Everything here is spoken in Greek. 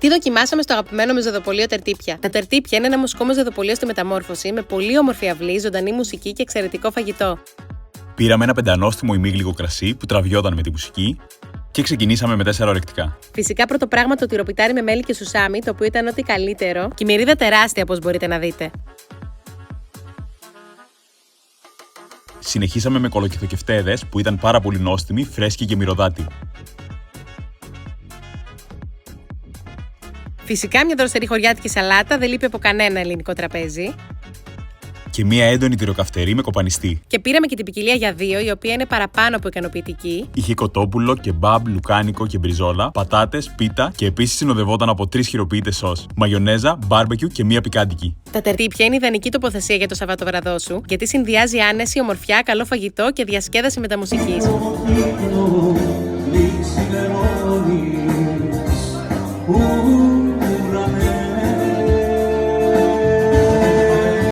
Τι δοκιμάσαμε στο αγαπημένο μεζοδοπολείο Τερτύπια. Τα Τερτύπια είναι ένα μουσικό μεζοδοπολείο στη Μεταμόρφωση με πολύ όμορφη αυλή, ζωντανή μουσική και εξαιρετικό φαγητό. Πήραμε ένα πεντανόστιμο ημίγλυκο κρασί που τραβιόταν με τη μουσική και ξεκινήσαμε με 4 ορεκτικά. Φυσικά πρώτο πράγμα το τυροπιτάρι με μέλι και σουσάμι, το οποίο ήταν ό,τι καλύτερο, και η μυρίδα τεράστια όπως μπορείτε να δείτε. Συνεχίσαμε με κολοκυθοκεφτέδες που ήταν πάρα πολύ νόστιμοι, φρέσκοι και μυρωδάτοι. Φυσικά μια δροσερή χωριάτικη σαλάτα δεν λείπει από κανένα ελληνικό τραπέζι. Και μία έντονη τυροκαυτερή με κοπανιστή. Και πήραμε και την ποικιλία για 2, η οποία είναι παραπάνω από ικανοποιητική. Είχε κοτόπουλο, κεμπάμπ, λουκάνικο και μπριζόλα, πατάτες, πίτα και επίσης συνοδευόταν από 3 χειροποίητες σος, μαγιονέζα, μπάρμπεκιου και μία πικάντικη. Τα Τερτύπια είναι ιδανική τοποθεσία για το Σαββατοβραδό σου, γιατί συνδυάζει άνεση, ομορφιά, καλό φαγητό και διασκέδαση μεταμουσικής. Μουσικής.